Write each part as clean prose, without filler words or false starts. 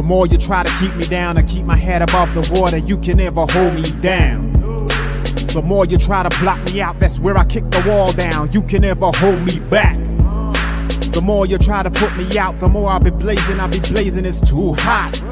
The more you try to keep me down and keep my head above the water, you can never hold me down. The more you try to block me out, that's where I kick the wall down. You can never hold me back. The more you try to put me out, the more I'll be blazing, it's too hot.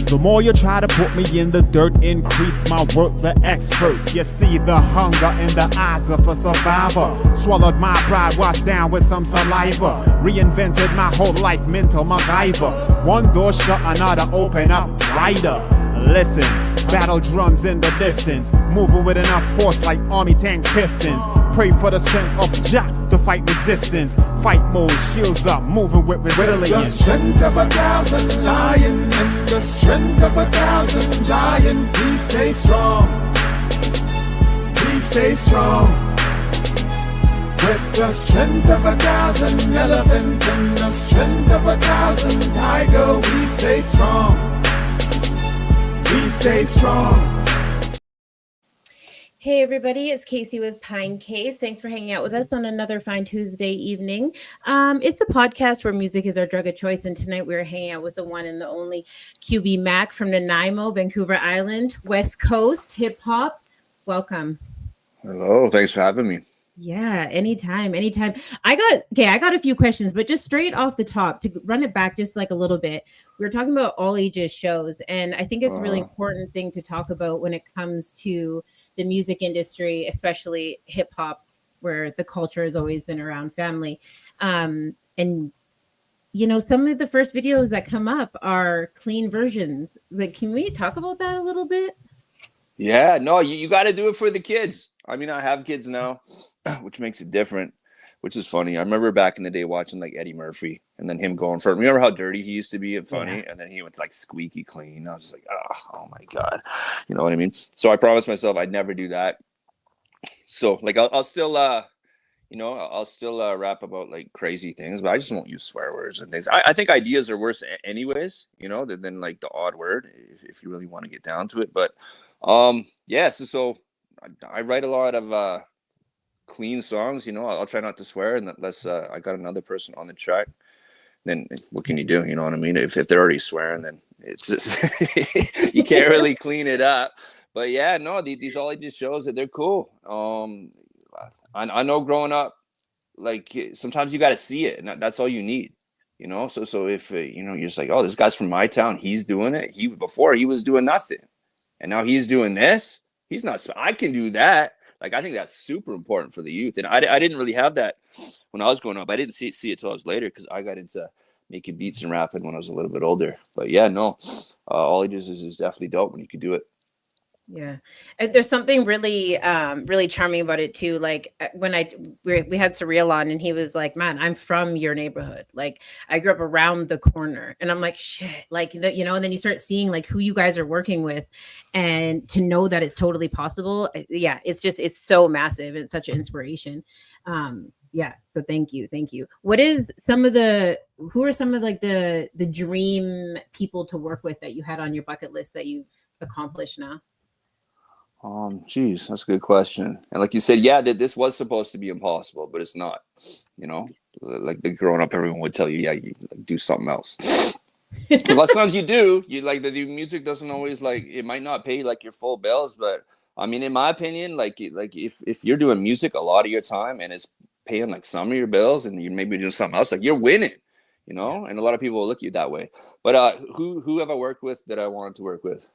The more you try to put me in the dirt, increase my work, the expert. You see the hunger in the eyes of a survivor. Swallowed my pride, washed down with some saliva. Reinvented my whole life, mental MacGyver. One door shut, another open up wider. Listen, battle drums in the distance, moving with enough force like army tank pistons. Pray for the strength of Jah to fight resistance. Fight mode, shields up, moving with resilience. The strength of 1,000 lion and the strength of 1,000 giant. Please stay strong. Please stay strong. With the strength of 1,000 elephant and the strength of 1,000 tiger, we stay strong. We stay strong. Hey everybody, it's Casey with Pinecase. Thanks for hanging out with us on another fine Tuesday evening. It's the podcast where music is our drug of choice, and tonight we're hanging out with the one and the only QB Mac from Nanaimo, Vancouver Island, West Coast, hip hop. Welcome. Hello, thanks for having me. Yeah, anytime. I got a few questions, but just straight off the top to run it back just like a little bit. We were talking about all ages shows, and I think it's a really important thing to talk about when it comes to the music industry, especially hip hop, where the culture has always been around family. And you know, some of the first videos that come up are clean versions. Like, can we talk about that a little bit? Yeah, no, you got to do it for the kids. I mean, I have kids now, which makes it different, which is funny. I remember back in the day watching like Eddie Murphy and then him going for it. Remember how dirty he used to be and funny? Yeah. And then he went to like squeaky clean. I was just like, oh my God. You know what I mean? So I promised myself I'd never do that. So like, I'll still, I'll still rap about like crazy things, but I just won't use swear words and things. I think ideas are worse anyways, than like the odd word if you really want to get down to it. But so I write a lot of clean songs, I'll try not to swear, and unless I got another person on the track, then what can you do? You know what I mean? If they're already swearing, then it's just you can't really clean it up. But yeah, no, these all ages shows that they're cool. I know growing up, like sometimes you got to see it, and that's all you need, So if you're just like, oh, this guy's from my town, he's doing it. Before he was doing nothing, and now he's doing this. He's not. I can do that. Like, I think that's super important for the youth. And I didn't really have that when I was growing up. I didn't see it till I was later, because I got into making beats and rapping when I was a little bit older. But yeah, no, all ages is definitely dope when you can do it. Yeah, and there's something really, really charming about it too. Like when we had Surreal on, and he was like, "Man, I'm from your neighborhood. Like I grew up around the corner," and I'm like, "Shit!" Like and then you start seeing like who you guys are working with, and to know that it's totally possible. Yeah, it's so massive. It's such an inspiration. Yeah. So thank you. Who are some of like the dream people to work with that you had on your bucket list that you've accomplished now? Geez, that's a good question. And like you said, yeah, this was supposed to be impossible, but it's not. Like growing up, everyone would tell you, yeah, you like, do something else. A lot of times you do. You like the music doesn't always like it might not pay like your full bills, but I mean, in my opinion, like if you're doing music a lot of your time and it's paying like some of your bills, and you maybe doing something else, like you're winning. And a lot of people will look at you that way. But who have I worked with that I wanted to work with?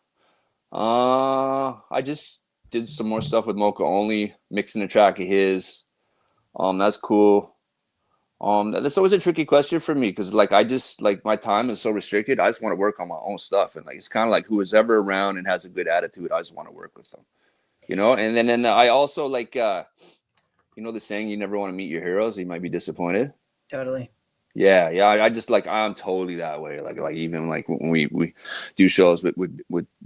I just did some more stuff with Mocha Only, mixing a track of his. That's cool. That's always a tricky question for me, because like I just like my time is so restricted. I just want to work on my own stuff, and like it's kind of like who is ever around and has a good attitude, I just want to work with them. And then I also like the saying, you never want to meet your heroes, you might be disappointed. Totally. Yeah. I just like I'm totally that way. Like even like when we do shows with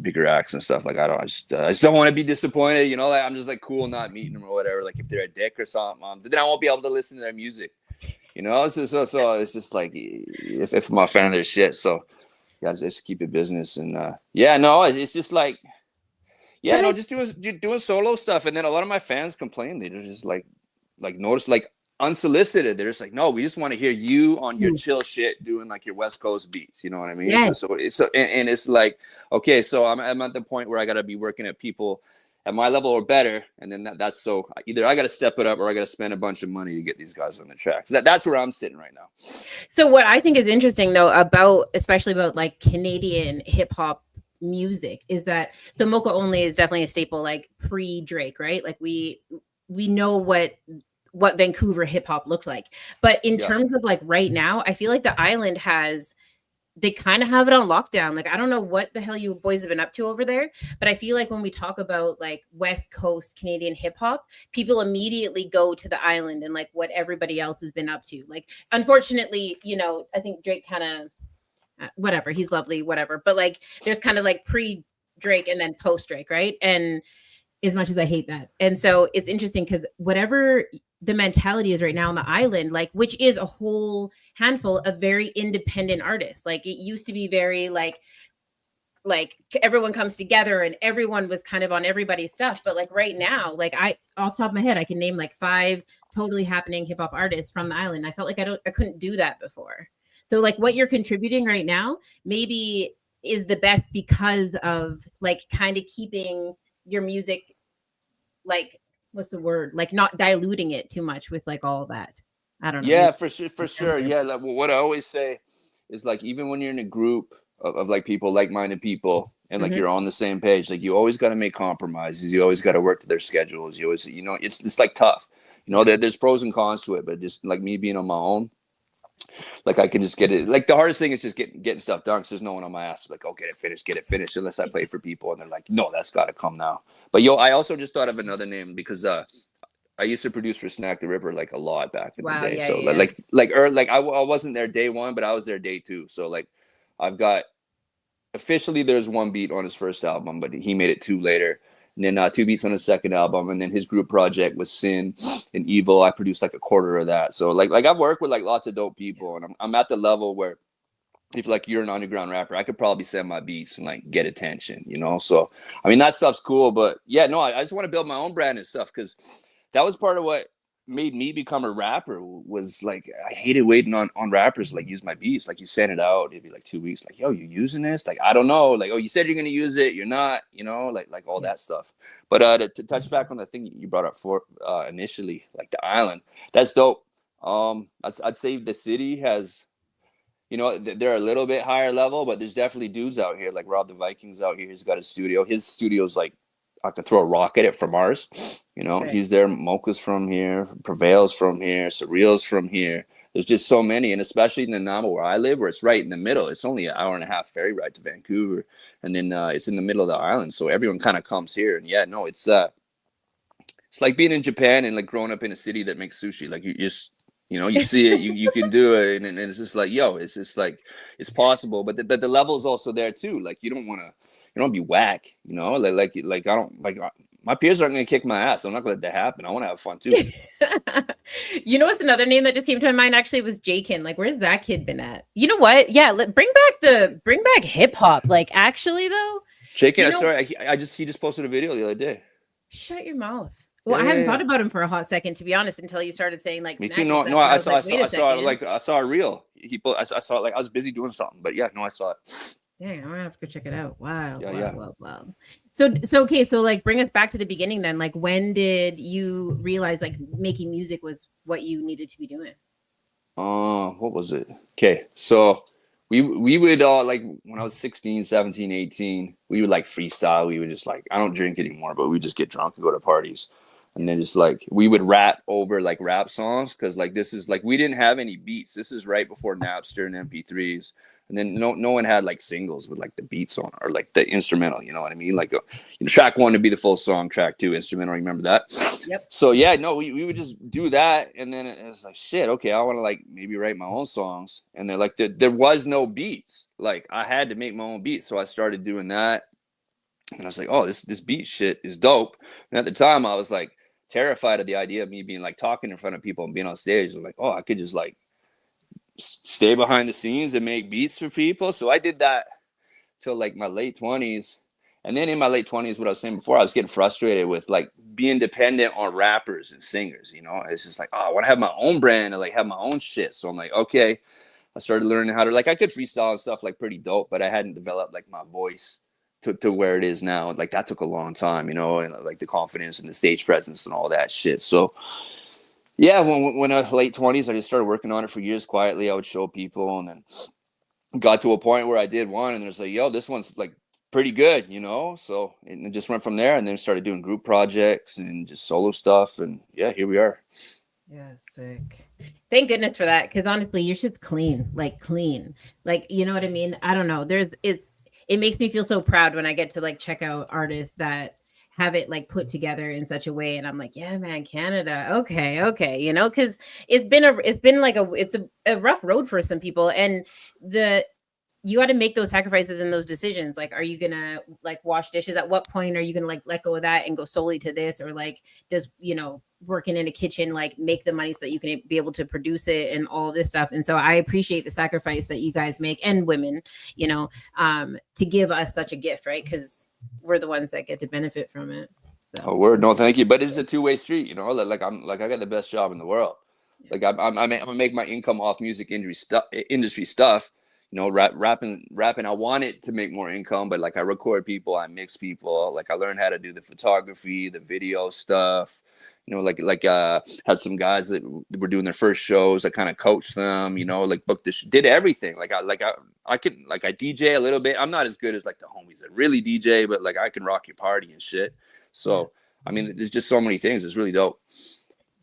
bigger acts and stuff. Like I just don't want to be disappointed. Like I'm just like cool not meeting them or whatever. Like if they're a dick or something, then I won't be able to listen to their music. So it's just like if I'm a fan of their shit. So yeah, just keep it business. And it's just like just doing solo stuff. And then a lot of my fans complain. They just like notice like unsolicited. They're just like, no, we just want to hear you on your chill shit doing like your West Coast beats. You know what I mean? Yes. So it's like, okay, so I'm at the point where I got to be working at people at my level or better. And then that's so either I got to step it up or I got to spend a bunch of money to get these guys on the track. So that's where I'm sitting right now. So what I think is interesting though, especially about like Canadian hip hop music is that, so Mocha Only is definitely a staple, like pre-Drake, right? Like we know what Vancouver hip hop looked like. But in terms of like right now, I feel like the island they kind of have it on lockdown. Like, I don't know what the hell you boys have been up to over there, but I feel like when we talk about like West Coast Canadian hip hop, people immediately go to the island and like what everybody else has been up to. Like, unfortunately, you know, I think Drake kind of, whatever, he's lovely, whatever. But like, there's kind of like pre-Drake and then post-Drake, right? And as much as I hate that. And so it's interesting because whatever the mentality is right now on the island, like, which is a whole handful of very independent artists. Like, it used to be very like everyone comes together and everyone was kind of on everybody's stuff. But like right now, like off the top of my head, I can name like 5 totally happening hip hop artists from the island. I felt like I couldn't do that before. So like what you're contributing right now maybe is the best because of like kind of keeping your music, like, what's the word? Like not diluting it too much with like all that. I don't know. Yeah, for sure. Yeah. Like what I always say is like, even when you're in a group of like people, like-minded people, and like you're on the same page, like you always got to make compromises. You always got to work to their schedules. You always, you know, it's like tough, you know, there's pros and cons to it, but just like me being on my own, like I can just get it. Like the hardest thing is just getting stuff done because there's no one on my ass. Like, oh, get it finished. Unless I play for people and they're like, no, that's got to come now. But I also just thought of another name because I used to produce for Snack the Ripper like a lot back in the day. So I wasn't there day one, but I was there day 2. So like I've got officially there's 1 beat on his first album, but he made it 2 later. And then 2 beats on his second album, and then his group project was Sin and Evil. I produced like a quarter of that. So like I've worked with like lots of dope people, and I'm at the level where if like you're an underground rapper, I could probably send my beats and like get attention, you know. So I mean that stuff's cool, but yeah, no, I just want to build my own brand and stuff because that was part of what made me become a rapper. Was like I hated waiting on rappers to, like use my beats. Like you send it out, it'd be like 2 weeks. Like, yo, you using this? Like I don't know. Like, oh, you said you're gonna use it, you're not. You know, like all that stuff. But to touch back on the thing you brought up for initially, like the island, that's dope. I'd say the city has, you know, they're a little bit higher level, but there's definitely dudes out here like Rob the Viking's out here. He's got a studio. His studio's like I could throw a rock at it from ours. You know, right. He's there. Mocha's from here. Prevail's from here. Surreal's from here. There's just so many, and especially in Nanaimo where I live, where it's right in the middle. It's only an 1.5-hour ferry ride to Vancouver, and then it's in the middle of the island, so everyone kind of comes here. And yeah, no, it's like being in Japan and like growing up in a city that makes sushi. Like you just, you know, you see it, you can do it, and it's just like, yo, it's just like it's possible. But the level's also there too. Like you don't be whack, you know. Like I don't like. My peers aren't going to kick my ass. I'm not going to let that happen. I want to have fun too. You know what's another name that just came to my mind actually was Jakin. Like, where's that kid been at? You know what? Yeah, bring back hip hop. Like, actually though, Jakin. Sorry, he just posted a video the other day. Shut your mouth. Well, I hadn't thought about him for a hot second, to be honest, until you started saying like. Me too. No, I saw a reel. I saw it, like I was busy doing something, but yeah, no, I saw it. Dang, I'm gonna have to go check it out. Wow. Yeah. Wow. So okay, so like bring us back to the beginning then. Like when did you realize like making music was what you needed to be doing? What was it? Okay, so we would like when I was 16, 17, 18, we would like freestyle. We would just like, I don't drink anymore, but we just get drunk and go to parties. And then just like we would rap over like rap songs because like this is like we didn't have any beats. This is right before Napster and MP3s. And then no one had like singles with like the beats on or like the instrumental, you know what I mean? Like track 1 would be the full song, track 2 instrumental. Remember that? Yep. So yeah, no, we would just do that, and then it was like shit. Okay, I want to like maybe write my own songs, and then like there was no beats. Like I had to make my own beats, so I started doing that, and I was like, oh, this beat shit is dope. And at the time, I was like terrified of the idea of me being like talking in front of people and being on stage. I'm like, oh, I could just like stay behind the scenes and make beats for people. So I did that till like my late 20s, And then in my late 20s, what I was saying before, I was getting frustrated with like being dependent on rappers and singers, you know. It's just like, oh, I want to have my own brand and like have my own shit. So I'm like, okay, I started learning how to, like, I could freestyle and stuff like pretty dope, but I hadn't developed like my voice to where it is now. Like that took a long time, you know, and like the confidence and the stage presence and all that shit. So yeah, when I was late 20s, I just started working on it for years quietly. I would show people, and then got to a point where I did one and there's like, yo, this one's like pretty good, you know? So it just went from there, and then started doing group projects and just solo stuff. And yeah, here we are. Yeah, sick. Thank goodness for that. Cause honestly, your shit's clean. Like, you know what I mean? I don't know. It makes me feel so proud when I get to like check out artists that have it like put together in such a way. And I'm like, yeah, man, Canada. Okay. You know, cause it's been a rough road for some people. And you got to make those sacrifices and those decisions. Like, are you going to like wash dishes? At what point are you going to like let go of that and go solely to this? Or like, does, you know, working in a kitchen, like make the money so that you can be able to produce it and all this stuff. And so I appreciate the sacrifice that you guys make, and women, you know, to give us such a gift, right? Because we're the ones that get to benefit from it. So. Oh, word. No, thank you. But it's a two-way street, you know, like I got the best job in the world. Yeah. Like I'm gonna make my income off music industry stuff. You know, rapping. I want it to make more income, but like I record people, I mix people. Like I learned how to do the photography, the video stuff. You know, like had some guys that were doing their first shows. I kind of coached them. You know, like booked this, did everything. I can DJ a little bit. I'm not as good as like the homies that really DJ, but like I can rock your party and shit. So I mean, there's just so many things. It's really dope.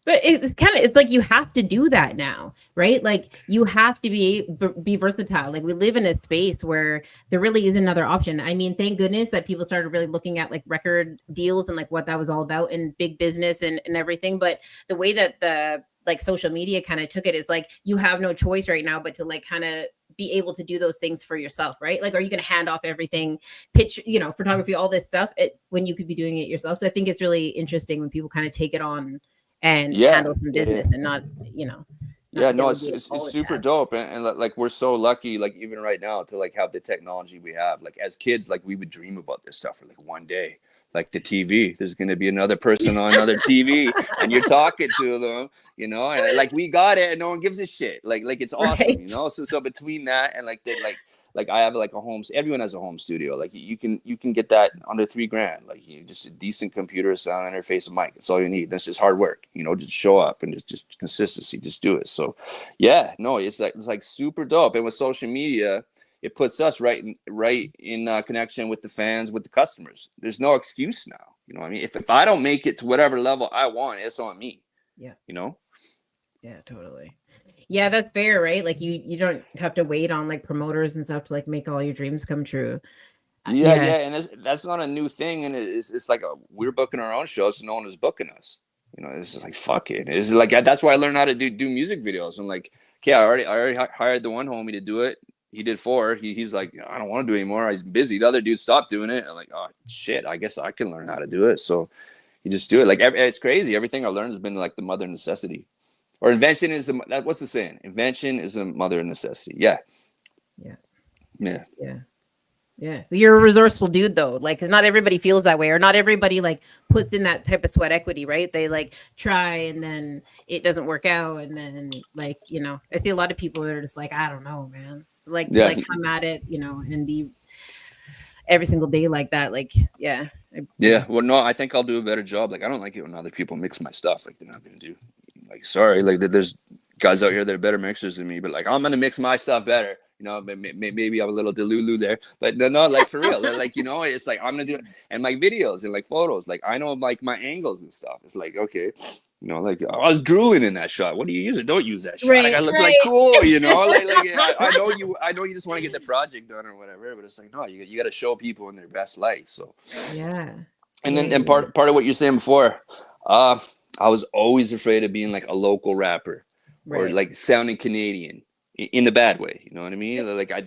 But it's like you have to do that now, right? Like you have to be versatile. Like we live in a space where there really is another option. I mean, thank goodness that people started really looking at like record deals and like what that was all about and big business and everything. But the way that the like social media kind of took it is like you have no choice right now but to like kind of be able to do those things for yourself, right? Like, are you going to hand off everything, pitch, you know, photography, all this stuff when you could be doing it yourself? So I think it's really interesting when people kind of take it on and handle some business and not, you know. It's super dope. And like, we're so lucky, like even right now to like have the technology we have. Like as kids, like we would dream about this stuff for like one day, like the TV, there's going to be another person on another TV and you're talking to them, you know, and like we got it and no one gives a shit. Like it's awesome, right? You know? So between that and like I have like everyone has a home studio. Like you can get that under $3,000. Like you just a decent computer, sound interface, a mic. That's all you need. That's just hard work, you know, just show up and just consistency, just do it. So yeah, no, it's like super dope. And with social media, it puts us right in connection with the fans, with the customers. There's no excuse now. You know what I mean? If I don't make it to whatever level I want, it's on me. Yeah. You know? Yeah, totally. Yeah, that's fair, right? Like you don't have to wait on like promoters and stuff to like make all your dreams come true. Yeah. And that's not a new thing. And it's like we're booking our own shows, so no one was booking us. You know, it's just like, fuck it. It's like, that's why I learned how to do music videos. I'm like, okay, I already hired the one homie to do it. He did 4. He's like, I don't want to do it anymore. He's busy. The other dude stopped doing it. I'm like, oh shit, I guess I can learn how to do it. So you just do it. Like it's crazy. Everything I learned has been like the mother necessity. Or invention is what's the saying? Invention is a mother of necessity. Yeah. You're a resourceful dude though. Like not everybody feels that way, or not everybody like puts in that type of sweat equity, right? They like try and then it doesn't work out. And then like, you know, I see a lot of people that are just like, I don't know, man. Like to like come at it, you know, and be every single day like that. Like, yeah. Well, no, I think I'll do a better job. Like I don't like it when other people mix my stuff like they're not going to do. Like, sorry, like there's guys out here that are better mixers than me, but like I'm gonna mix my stuff better. You know, maybe I'm a little delulu there, but no, like for real, like, you know, it's like I'm gonna do it. And my videos and like photos, like I know like my angles and stuff. It's like, okay, you know, like I was drooling in that shot. What do you use it? Don't use that shot. Right, I gotta look like cool, you know. Like I know you just want to get the project done or whatever, but it's like no, you got to show people in their best light. So yeah. And then part of what you're saying before, I was always afraid of being like a local rapper or like sounding Canadian in the bad way. You know what I mean? Like I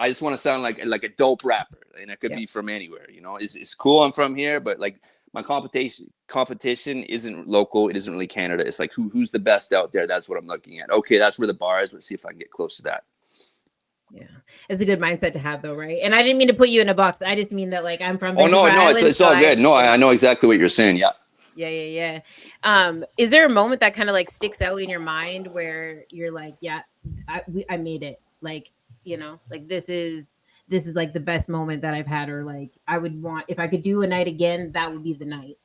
just want to sound like a dope rapper, and I could be from anywhere. You know, it's cool I'm from here, but like my competition isn't local. It isn't really Canada. It's like who's the best out there. That's what I'm looking at. Okay, that's where the bar is. Let's see if I can get close to that. Yeah, it's a good mindset to have, though, right? And I didn't mean to put you in a box. I just mean that, like, I'm from. Oh no, Vancouver Island, it's all good. No, I know exactly what you're saying. Yeah. Yeah. Is there a moment that kind of like sticks out in your mind where you're like, yeah, I made it? Like, you know, like this is like the best moment that I've had, or like I would want, if I could do a night again, that would be the night.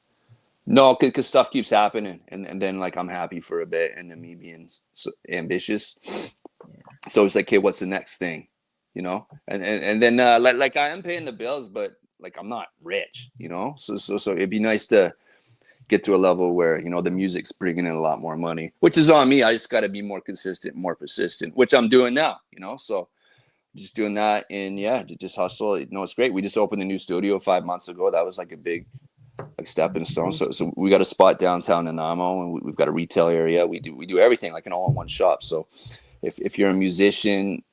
No, because stuff keeps happening, and then like I'm happy for a bit, and then me being so ambitious. Yeah. So it's like, okay, what's the next thing, you know? And then like I am paying the bills, but like I'm not rich, you know. So it'd be nice to get to a level where, you know, the music's bringing in a lot more money, which is on me. I just got to be more consistent, more persistent, which I'm doing now, you know. So just doing that, and yeah, just hustle. You know, it's great. We just opened a new studio 5 months ago. That was like a big like stepping stone. So we got a spot downtown Nanaimo, and we've got a retail area. We do everything like an all-in-one shop. So if you're a musician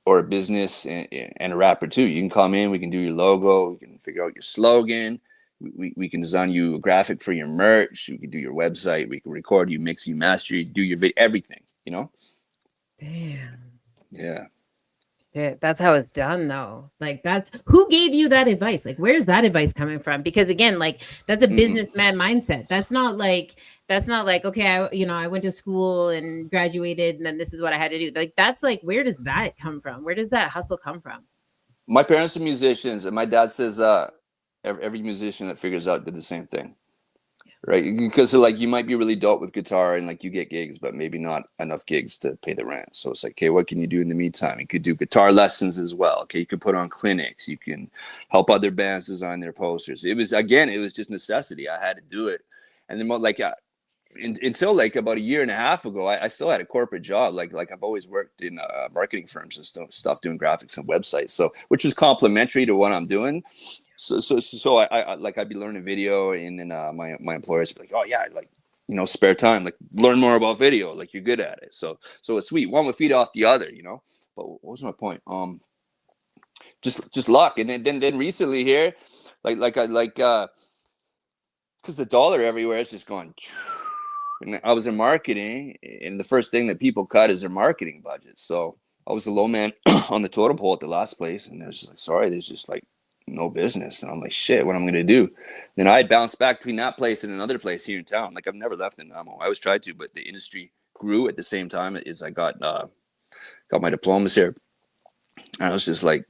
or a business and a rapper too, you can come in. We can do your logo. We can figure out your slogan. We can design you a graphic for your merch. We can do your website. We can record you, mix you, master you, do your everything. You know. Damn. Yeah. Yeah, that's how it's done, though. Like, that's who gave you that advice? Like, where's that advice coming from? Because again, like that's a businessman mindset. That's not like okay, I went to school and graduated, and then this is what I had to do. Like, that's like, where does that come from? Where does that hustle come from? My parents are musicians, and my dad says every musician that figures out did the same thing. Right, because like you might be really dope with guitar and like you get gigs, but maybe not enough gigs to pay the rent. So it's like, okay, what can you do in the meantime? You could do guitar lessons as well. Okay, you could put on clinics. You can help other bands design their posters. It was just necessity. I had to do it, and then like until like about a year and a half ago, I still had a corporate job. Like I've always worked in marketing firms and stuff, doing graphics and websites. So which was complementary to what I'm doing. So I like I'd be learning video, and then my employers would be like, oh yeah, like, you know, spare time, like learn more about video, like you're good at it. So it's sweet. One would feed off the other, you know. But what was my point? Just luck. And then recently here, because the dollar everywhere is just going. And I was in marketing, and the first thing that people cut is their marketing budget. So I was the low man on the totem pole at the last place, and they're just like, sorry, there's just like no business. And I'm like, shit, what I'm gonna do? Then I bounced back between that place and another place here in town. Like I've never left Nanaimo. I always tried to, but the industry grew at the same time as I got my diplomas here. And I was just like,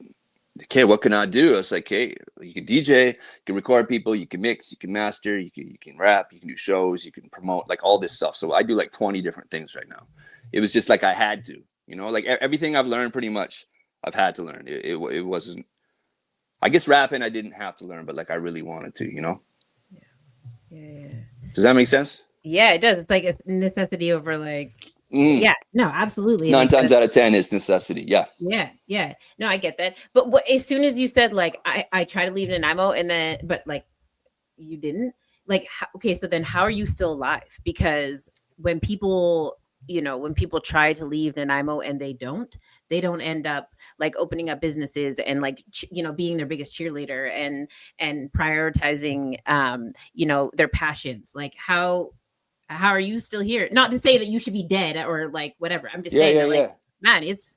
okay, what can I do? I was like, hey, you can DJ, you can record people, you can mix, you can master, you can rap, you can do shows, you can promote, like all this stuff. So I do like 20 different things right now. It was just like I had to, you know, like everything I've learned pretty much I've had to learn. It wasn't, I guess rapping I didn't have to learn, but like I really wanted to, you know? Yeah. Does that make sense? Yeah, it does. It's like a necessity over like, yeah, no, absolutely. 9 times out of 10 is necessity. Yeah. Yeah. No, I get that. But as soon as you said like, I try to leave Nanaimo, and then, but like you didn't, like, okay, so then how are you still alive? Because when people try to leave Nanaimo and they don't end up like opening up businesses and like, being their biggest cheerleader and prioritizing, their passions. Like how are you still here? Not to say that you should be dead or like whatever. I'm just saying that, like, man, it's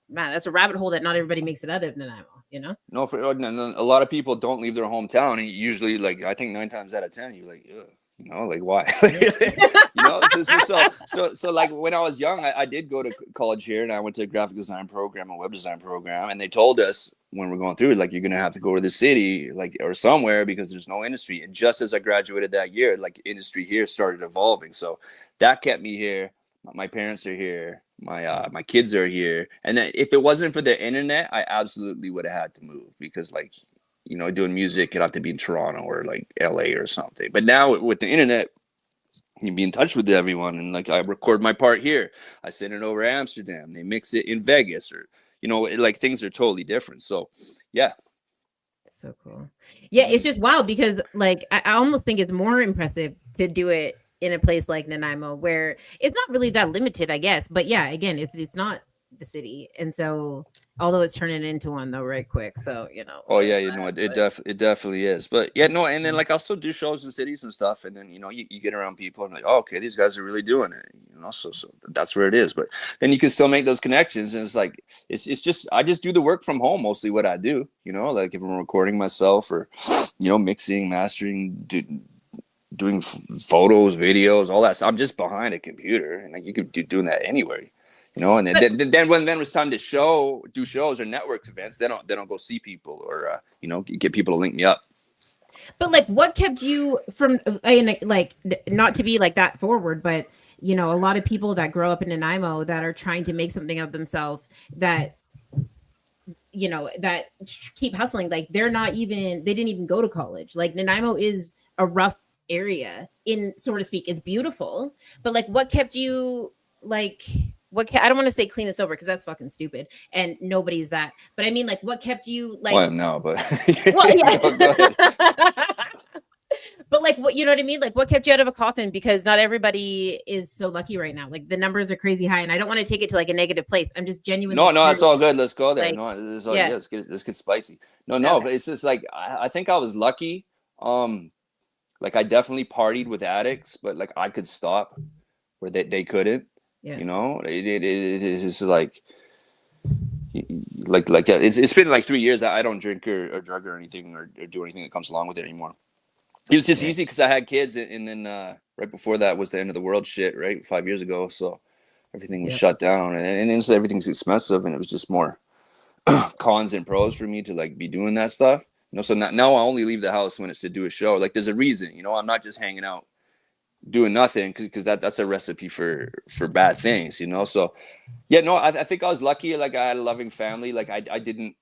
man, that's a rabbit hole that not everybody makes it out of Nanaimo, you know? No, a lot of people don't leave their hometown. And usually, like, I think 9 times out of 10, you're like, ugh. You know, like why? You know, so like when I was young, I did go to college here, and I went to a graphic design program, a web design program, and they told us when we're going through it, like, you're gonna have to go to the city, like, or somewhere, because there's no industry. And just as I graduated that year, like, industry here started evolving. So that kept me here. My parents are here. My kids are here. And then if it wasn't for the internet, I absolutely would have had to move, because like, you know, doing music, it'd have to be in Toronto or like LA or something. But now with the internet, you be in touch with everyone. And like, I record my part here, I send it over to Amsterdam, they mix it in Vegas, or, you know, like things are totally different. So yeah. So cool. Yeah. It's just wild, because like, I almost think it's more impressive to do it in a place like Nanaimo, where it's not really that limited, I guess. But yeah, again, it's not the city. And so, although it's turning into one though, right quick. So, Oh yeah, it definitely is. But yeah, no, and then like I'll still do shows in cities and stuff, and then you get around people and like, oh, okay, these guys are really doing it, so that's where it is. But then you can still make those connections, and it's like it's just I just do the work from home mostly. What I do, like if I'm recording myself or mixing, mastering, doing photos, videos, all that stuff. I'm just behind a computer, and like you could do doing that anywhere. And then when it was time to do shows or networks events, then I'll go see people or get people to link me up. But like, what kept you from like not to be like that forward, but a lot of people that grow up in Nanaimo that are trying to make something of themselves that that keep hustling, like they didn't even go to college. Like Nanaimo is a rough area, in so to speak. It's beautiful, but like, what kept you like? I don't want to say clean and sober because that's fucking stupid and nobody's that. But I mean, like, what kept you like? Well, no, but well, yeah. But like, what I mean? Like, what kept you out of a coffin? Because not everybody is so lucky right now. Like, the numbers are crazy high, and I don't want to take it to like a negative place. I'm just genuinely. No, it's all good. Let's go there. Like, no, it's all good. Let's get spicy. No, but it's just like I think I was lucky. Like I definitely partied with addicts, but like I could stop where they couldn't. Yeah. It's just like it's been like 3 years. I don't drink or drug or anything or do anything that comes along with it anymore. It was just easy because I had kids, and then right before that was the end of the world shit, right? 5 years ago, so everything was shut down, and so everything's expensive, and it was just more cons and pros for me to like be doing that stuff. So now I only leave the house when it's to do a show. Like there's a reason, I'm not just hanging out doing nothing because that's a recipe for bad things, so I think I was lucky. Like I had a loving family. Like I didn't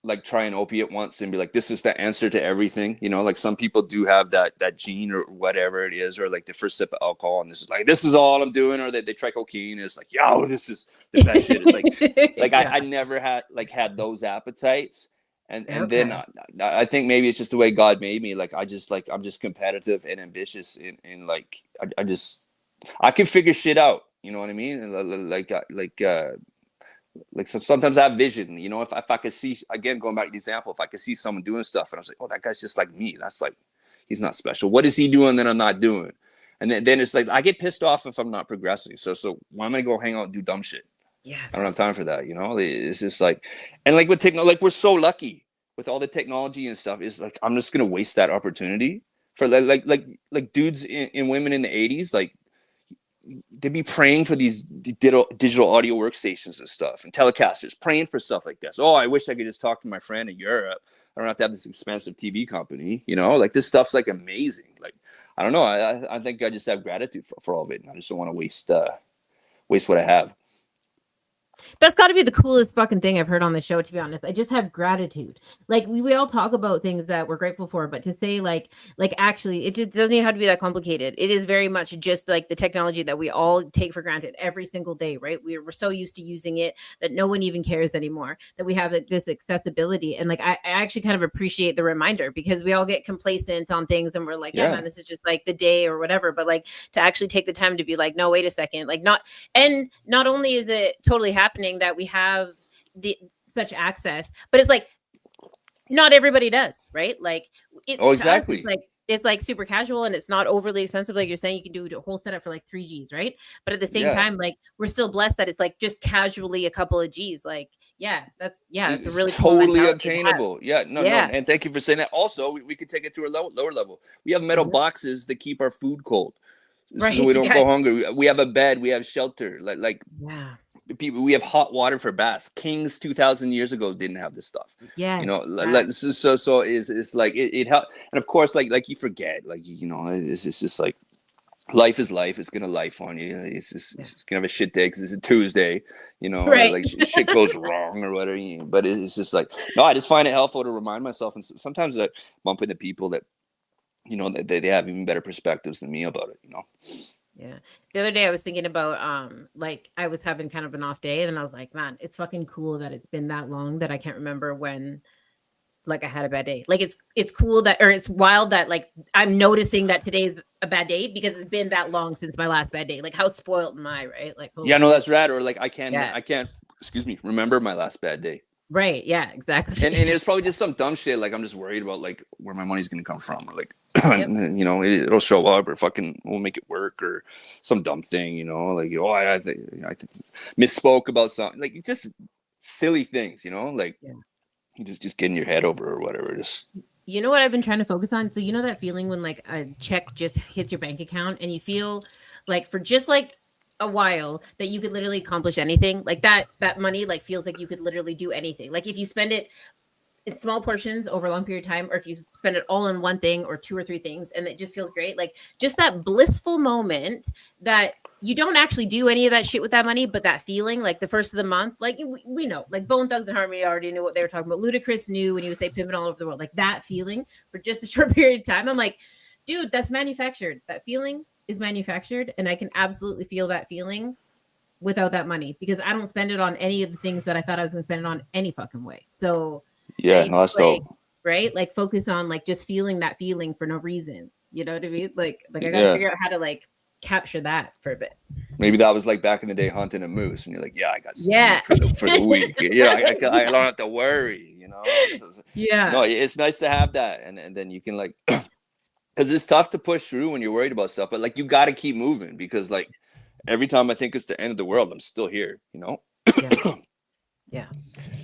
like try an opiate once and be like, this is the answer to everything, like some people do have that gene or whatever it is, or like the first sip of alcohol and this is all I'm doing, or they try cocaine and it's like, yo, this is the best shit. Like I never had those appetites. And then I think maybe it's just the way God made me. Like I'm just competitive and ambitious, and like I can figure shit out. You know what I mean? Like so sometimes I have vision. If I could see, again, going back to the example, if I could see someone doing stuff and I was like, oh, that guy's just like me. That's like, he's not special. What is he doing that I'm not doing? And then it's like I get pissed off if I'm not progressing. So why am I go hang out and do dumb shit? Yes. I don't have time for that. It's just like, and like with technology, like we're so lucky with all the technology and stuff. Is like I'm just gonna waste that opportunity for like dudes and women in the 80s. Like they'd be praying for these digital audio workstations and stuff, and telecasters, praying for stuff like this. Oh, I wish I could just talk to my friend in Europe. I don't have to have this expensive TV company. Like this stuff's like amazing. Like I don't know. I think I just have gratitude for all of it, and I just don't want to waste what I have. That's got to be the coolest fucking thing I've heard on the show, to be honest. I just have gratitude. Like we all talk about things that we're grateful for, but to say like actually, it just doesn't even have to be that complicated. It is very much just like the technology that we all take for granted every single day, right? We're so used to using it that no one even cares anymore, that we have this accessibility. And like I actually kind of appreciate the reminder, because we all get complacent on things and we're like, yeah, man, this is just like the day or whatever. But like to actually take the time to be like, no, wait a second, like not only is it totally happening that we have such access, but it's like not everybody does, right? Like exactly. It's like super casual and it's not overly expensive. Like you're saying, you can do a whole setup for like 3 G's, right? But at the same time, like we're still blessed that it's like just casually a couple of G's. Like, it's a really totally obtainable. No. And thank you for saying that. Also, we could take it to a lower level. We have metal boxes that keep our food cold, so we don't go hungry. We have a bed, we have shelter. People, we have hot water for baths. Kings 2,000 years ago didn't have this stuff. So it's like it helped. And of course, like you forget, like it's just like life is life. It's gonna life on you. It's gonna have a shit day because it's a Tuesday. Right. Like shit goes wrong or whatever. But it's just like I just find it helpful to remind myself. And sometimes I bump into people that that they have even better perspectives than me about it. Yeah. The other day I was thinking about like I was having kind of an off day, and I was like, man, it's fucking cool that it's been that long that I can't remember when like I had a bad day. Like it's cool that, or it's wild that like I'm noticing that today's a bad day because it's been that long since my last bad day. Like how spoiled am I, right? Like that's rad. Or like I can't excuse me, remember my last bad day. Right. Yeah, exactly. And it's probably just some dumb shit. Like, I'm just worried about like where my money's going to come from. Or like, Yep. you know, it'll show up or fucking we'll make it work or some dumb thing, you know, like, oh, I misspoke about something, like just silly things, you know, like Yeah. you just get in your head over or whatever. Just, You know what I've been trying to focus on? So you know that feeling when like a check just hits your bank account and you feel like for just like a while that you could literally accomplish anything, like that money like feels like you could literally do anything. Like if you spend it in small portions over a long period of time, or if you spend it all on one thing or two or three things, and it just feels great. Like just that blissful moment that you don't actually do any of that shit with that money, but that feeling, like the first of the month, like we know, like Bone Thugs and Harmony already knew what they were talking about. Ludacris knew when he would say pimping all over the world, like that feeling for just a short period of time. I'm like, dude, that's manufactured. That feeling is manufactured, and I can absolutely feel that feeling without that money because I don't spend it on any of the things that I thought I was going to spend it on any fucking way. So yeah, no, that's like, dope. Right? Like focus on like just feeling that feeling for no reason. You know what I mean? Like I gotta Yeah. figure out how to like capture that for a bit. Maybe that was like back in the day hunting a moose, and you're like, yeah, I got some Yeah. for the week. You know, I don't have to worry. You know, Yeah. no, it's nice to have that, and then you can like, because it's tough to push through when you're worried about stuff, but like you got to keep moving because like every time I think it's the end of the world, I'm still here. You know.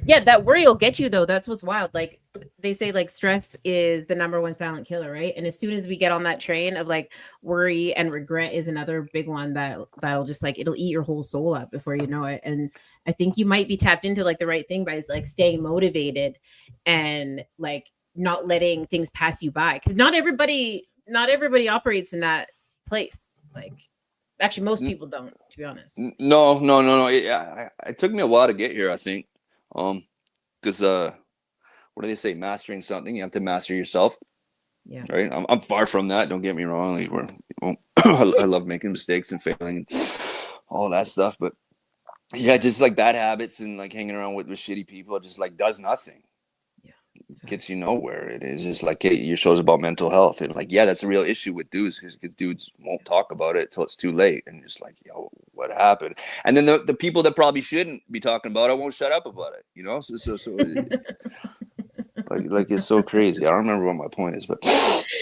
Yeah, that worry will get you though. That's what's wild. Like they say like stress is the number one silent killer, right? And as soon as we get on that train of like worry and regret is another big one that'll just like it'll eat your whole soul up before you know it. And I think you might be tapped into like the right thing by like staying motivated and like not letting things pass you by, because not everybody operates in that place. Like actually most people don't, to be honest. No. It took me a while to get here, I think. Because what do they say? Mastering something, you have to master yourself. Yeah. Right. I'm far from that. Don't get me wrong. Like, I love making mistakes and failing, and all that stuff. But yeah, just like bad habits and like hanging around with shitty people just like does nothing. Gets you nowhere. It is just like your show's about mental health, and like, yeah, that's a real issue with dudes because dudes won't talk about it till it's too late, and just like, yo, what happened? And then the people that probably shouldn't be talking about it won't shut up about it, you know. So like it's so crazy. I don't remember what my point is, but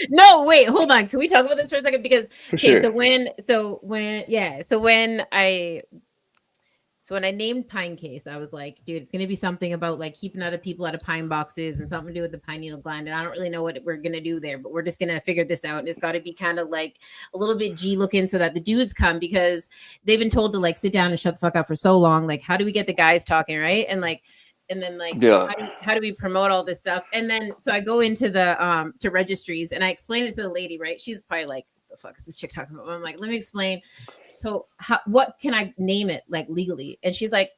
no, wait, hold on. Can we talk about this for a second? Because for sure. So when I named Pinecase, I was like, dude, it's gonna be something about like keeping out of people out of pine boxes and something to do with the pineal gland. And I don't really know what we're gonna do there, but we're just gonna figure this out. And it's got to be kind of like a little bit G looking so that the dudes come, because they've been told to like sit down and shut the fuck up for so long. Like, how do we get the guys talking, right? And then how do we promote all this stuff? And then so I go into the to registries and I explain it to the lady, right? She's probably like, the fuck is this chick talking about? I'm like, let me explain. So what can I name it like legally? And she's like,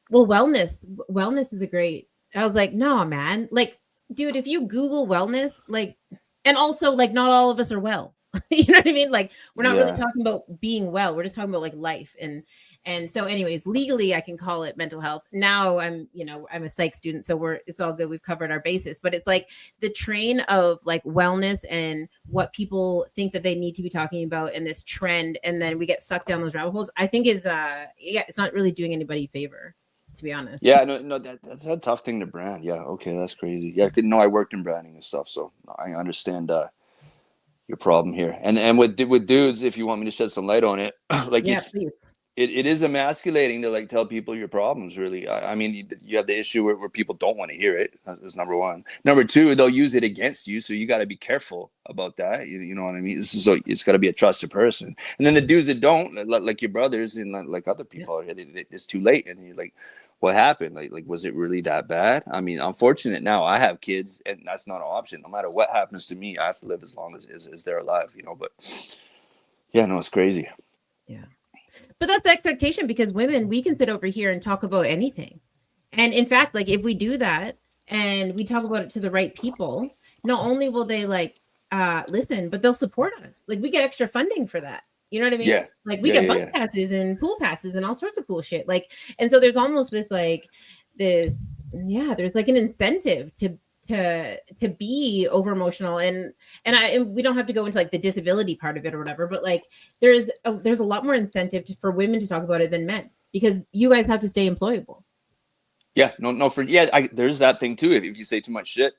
well, wellness is a great. I was like, no, man. Like, dude, if you Google wellness, like, and also like not all of us are well. You know what I mean? Like, we're not really talking about being well. We're just talking about like life. And so anyways, legally I can call it mental health. Now I'm a psych student, so it's all good. We've covered our basis, but it's like the train of like wellness and what people think that they need to be talking about and this trend. And then we get sucked down those rabbit holes. I think it's not really doing anybody a favor, to be honest. Yeah, no, that's a tough thing to brand. Yeah. Okay. That's crazy. Yeah. I worked in branding and stuff, so I understand, your problem here. And with dudes, if you want me to shed some light on it, like please. It is emasculating to like tell people your problems. Really, I mean, you have the issue where people don't want to hear it. That's number one. Number two, they'll use it against you, so you got to be careful about that. You know what I mean? So it's got to be a trusted person. And then the dudes that don't, like your brothers and like other people, it's too late, and you're like, what happened? Like, was it really that bad? I mean, I'm fortunate now. I have kids, and that's not an option. No matter what happens to me, I have to live as long as they're alive. You know, but yeah, no, it's crazy. Yeah. But that's the expectation, because women, we can sit over here and talk about anything. And in fact, like if we do that and we talk about it to the right people, not only will they like listen, but they'll support us. Like we get extra funding for that. You know what I mean? Yeah. Like we get bus passes and pool passes and all sorts of cool shit. Like, and so there's almost there's like an incentive to be over emotional and we don't have to go into like the disability part of it or whatever, but like there's a lot more incentive for women to talk about it than men, because you guys have to stay employable. Yeah, there's that thing too. If you say too much shit,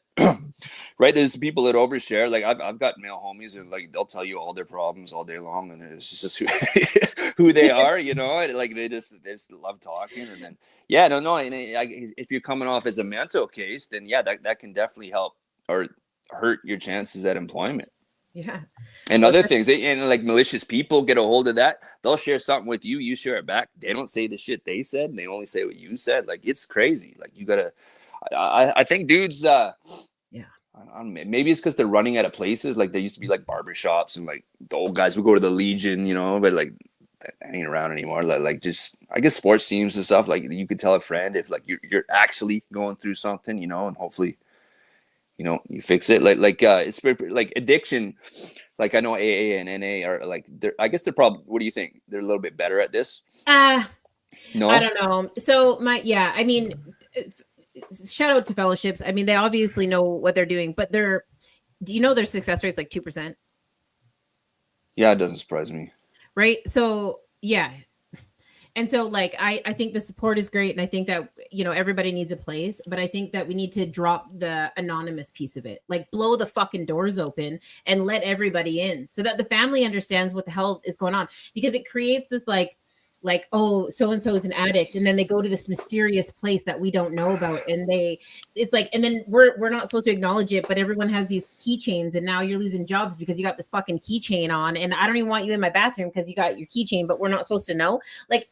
right? There's people that overshare. Like I've got male homies and like they'll tell you all their problems all day long, and it's just who they are, you know. And, like they just love talking, and then if you're coming off as a mental case, then that can definitely help or hurt your chances at employment. Yeah. And other things, and like malicious people get a hold of that. They'll share something with you. You share it back. They don't say the shit they said. And they only say what you said. Like, it's crazy. Like, you gotta. I think dudes. Maybe it's because they're running out of places. Like there used to be like barbershops and like the old guys would go to the Legion, you know. But like that ain't around anymore. Like just I guess sports teams and stuff. Like you could tell a friend if like you're actually going through something, you know, and hopefully. You know, you fix it. It's like addiction. Like I know AA and NA are like. I guess they're probably. What do you think? They're a little bit better at this. No, I don't know. So I mean, shout out to fellowships. I mean, they obviously know what they're doing, but do you know their success rate is like 2%? Yeah, it doesn't surprise me. Right. So yeah. And so like, I think the support is great. And I think that, you know, everybody needs a place, but I think that we need to drop the anonymous piece of it, like blow the fucking doors open and let everybody in so that the family understands what the hell is going on, because it creates this like, oh, so-and-so is an addict. And then they go to this mysterious place that we don't know about. And it's like, and then we're not supposed to acknowledge it, but everyone has these keychains and now you're losing jobs because you got this fucking keychain on. And I don't even want you in my bathroom because you got your keychain, but we're not supposed to know. Like,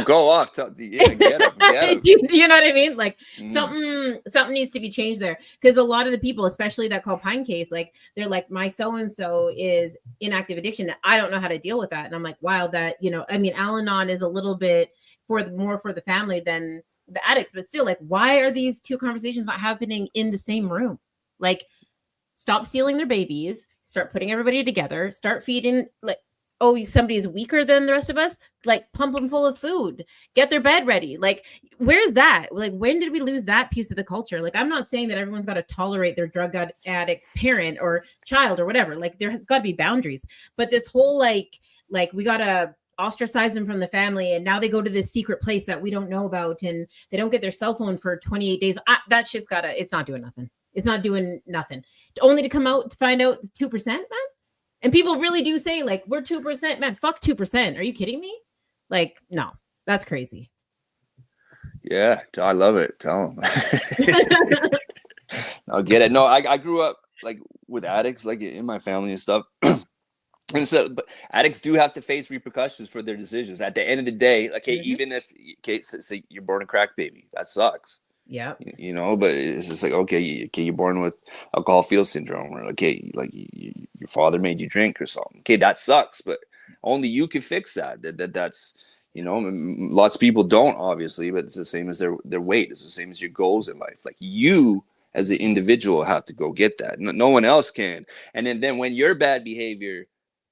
go off. Get him. You know what I mean? Like something needs to be changed there. Because a lot of the people, especially that call Pinecase, like they're like, my so-and-so is in active addiction. I don't know how to deal with that. And I'm like, wow, that, you know, I mean, Al-Anon is a little bit more for the family than the addicts, but still, like, why are these two conversations not happening in the same room? Like, stop stealing their babies, start putting everybody together, start feeding, like, oh, somebody's weaker than the rest of us, like pump them full of food, get their bed ready. Like, where's that? Like, when did we lose that piece of the culture? Like, I'm not saying that everyone's got to tolerate their drug addict parent or child or whatever. Like, there has got to be boundaries. But this whole like we got to ostracize them from the family, and now they go to this secret place that we don't know about, and they don't get their cell phone for 28 days. That shit's it's not doing nothing. It's not doing nothing. Only to come out to find out 2%, man. And people really do say, like, we're 2%, man. Fuck 2%. Are you kidding me? Like, no, that's crazy. Yeah, I love it. Tell them. I'll get it. No, I grew up like with addicts, like in my family and stuff. And so, but addicts do have to face repercussions for their decisions. At the end of the day, like, hey, even if, say you're born a crack baby, that sucks. Yeah. You know, but it's just like, okay, you're born with alcohol fetal syndrome, or okay, like your father made you drink or something. Okay, that sucks, but only you can fix that. That's, you know, lots of people don't, obviously, but it's the same as their weight. It's the same as your goals in life. Like, you as an individual have to go get that. No one else can. And then when your bad behavior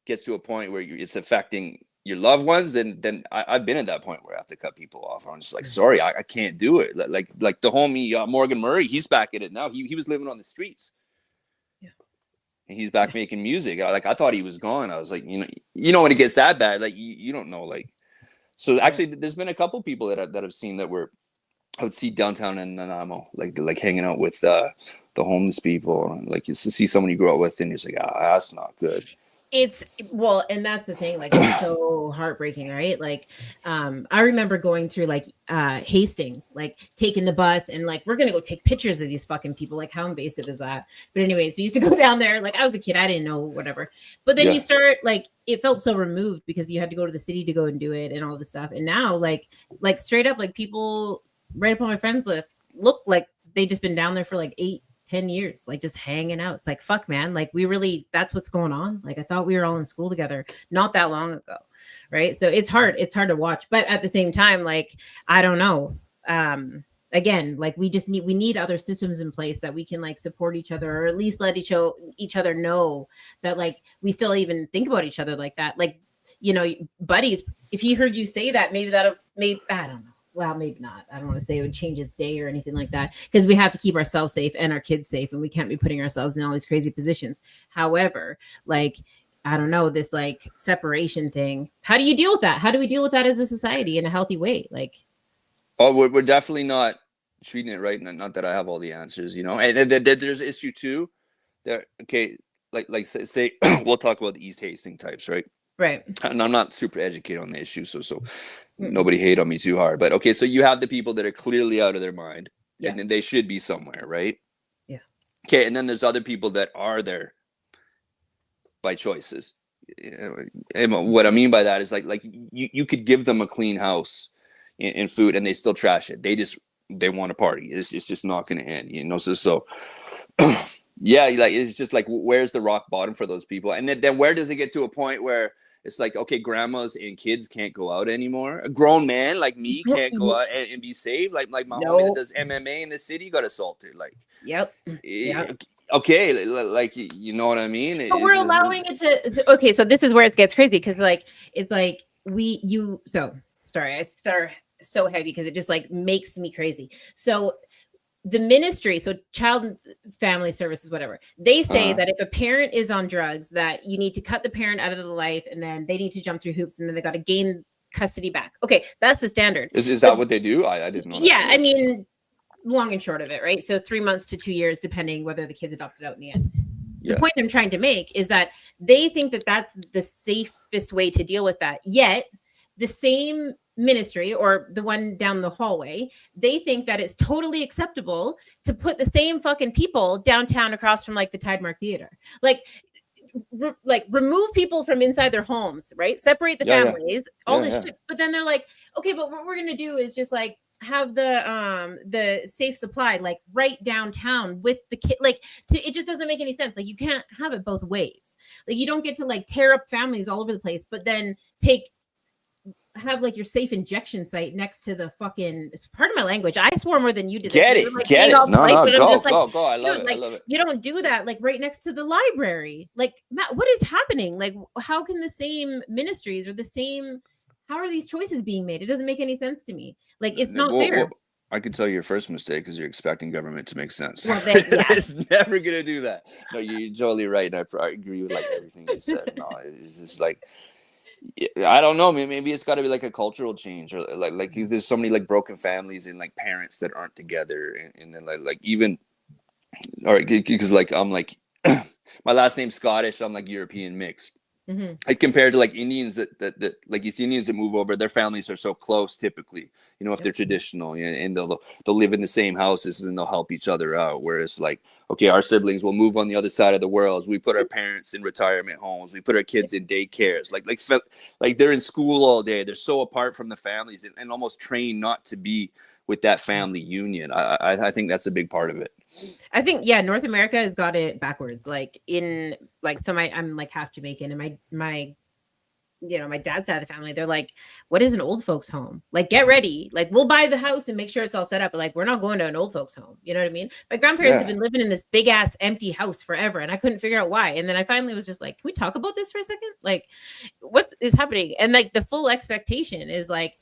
gets to a point where it's affecting your loved ones, then I've been at that point where I have to cut people off. I'm just like, sorry, I can't do it. Like the homie Morgan Murray, he's back at it now. He was living on the streets. Yeah. And he's back making music. I thought he was gone. I was like, you know when it gets that bad, like you don't know, like. So actually, there's been a couple people that I've seen that I would see downtown in Nanaimo, like hanging out with the homeless people, and like you see someone you grew up with, and you're just like, that's not good. And that's the thing, like, it's so heartbreaking, right? Like, I remember going through like Hastings, like taking the bus and like, we're gonna go take pictures of these fucking people. Like, how invasive is that? But anyways, we used to go down there. Like, I was a kid, I didn't know whatever. But then you start, like, it felt so removed because you had to go to the city to go and do it and all this stuff. And now, like straight up, like, people right up on my friends list look like they just been down there for like 8-10 years, like just hanging out. It's like, fuck, man, like, that's what's going on. Like, I thought we were all in school together not that long ago, right? So it's hard to watch, but at the same time, like, I don't know, again, like, we need other systems in place that we can like support each other, or at least let each other know that, like, we still even think about each other like that. Like, you know, buddies, if he heard you say that, maybe I don't know. Well, maybe not. I don't want to say it would change his day or anything like that, because we have to keep ourselves safe and our kids safe, and we can't be putting ourselves in all these crazy positions. However, like, I don't know, this like separation thing. How do you deal with that? How do we deal with that as a society in a healthy way? Like, oh, we're definitely not treating it right. Not that I have all the answers, you know. And there's issue too. That okay, like say we'll talk about the East Hastings types, right? right. And I'm not super educated on the issue, so nobody hate on me too hard. But okay, so you have the people that are clearly out of their mind, and then they should be somewhere, right? Yeah. Okay, and then there's other people that are there by choices. And what I mean by that is like you could give them a clean house and food, and they still trash it. They want to party. It's just not going to end, you know. So yeah, like it's just like, where's the rock bottom for those people? And then where does it get to a point where it's like, okay, grandmas and kids can't go out anymore. A grown man like me can't go out and be safe. Like my homie that does MMA in the city got assaulted. Like, yep. Okay, like, you know what I mean? But we're allowing it to. Okay, so this is where it gets crazy, because like it's like sorry, I start so heavy because it just like makes me crazy. So the ministry, so child and family services, whatever, they say that if a parent is on drugs, that you need to cut the parent out of the life, and then they need to jump through hoops, and then they got to gain custody back. Okay, that's the standard. Is that what they do? I didn't know that. Yeah, I mean, long and short of it, right? So 3 months to 2 years, depending whether the kid's adopted out in the end. The point I'm trying to make is that they think that that's the safest way to deal with that. Yet the same ministry, or the one down the hallway, they think that it's totally acceptable to put the same fucking people downtown across from like the Tidemark Theater. Like remove people from inside their homes, right? Separate the families, all this shit. But then they're like, okay, but what we're gonna do is just like have the safe supply like right downtown with the kid. Like it just doesn't make any sense. Like you can't have it both ways. Like you don't get to like tear up families all over the place, but then have like your safe injection site next to the fucking, pardon my language, I swore more than you did. Get it. Go. I love it. You don't do that like right next to the library. Like, Matt, what is happening? Like, how can the same ministries or how are these choices being made? It doesn't make any sense to me. Like, it's not fair. Well, I can tell you your first mistake is you're expecting government to make sense. Well, it's never gonna do that. No, you're totally right. And I agree with like everything you said. No, it's just like, I don't know. Maybe it's got to be like a cultural change, or like there's so many like broken families and like parents that aren't together, and then like even, all right, because like I'm like my last name's Scottish, I'm like European mix. Mm-hmm. Like compared to like Indians that like East Indians that move over, their families are so close typically, you know, if they're traditional, and they'll live in the same houses and they'll help each other out. Whereas like, okay, our siblings will move on the other side of the world. We put our parents in retirement homes. We put our kids in daycares. Like they're in school all day. They're so apart from the families and almost trained not to be with that family union. I think that's a big part of it. I think, North America has got it backwards. Like I'm like half Jamaican, and my dad's side of the family, they're like, what is an old folks home? Like, get ready. Like, we'll buy the house and make sure it's all set up. But like, we're not going to an old folks home. You know what I mean? My grandparents have been living in this big ass empty house forever, and I couldn't figure out why. And then I finally was just like, can we talk about this for a second? Like, what is happening? And like the full expectation is like,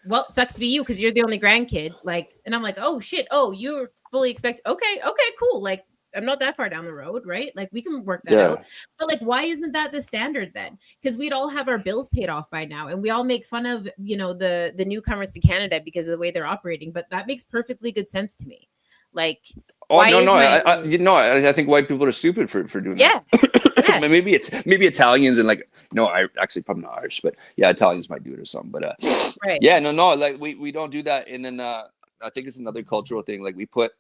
well, it sucks to be you because you're the only grandkid. Like, and I'm like, oh shit. Oh, you're fully expected. Okay, cool. Like, I'm not that far down the road, right? Like, we can work that out. But like, why isn't that the standard then? Because we'd all have our bills paid off by now, and we all make fun of, the newcomers to Canada because of the way they're operating. But that makes perfectly good sense to me. Like, I think white people are stupid for doing that. Yeah. maybe Italians and like, I actually probably not Irish, but Italians might do it or something. But like we don't do that. And then I think it's another cultural thing. Like we put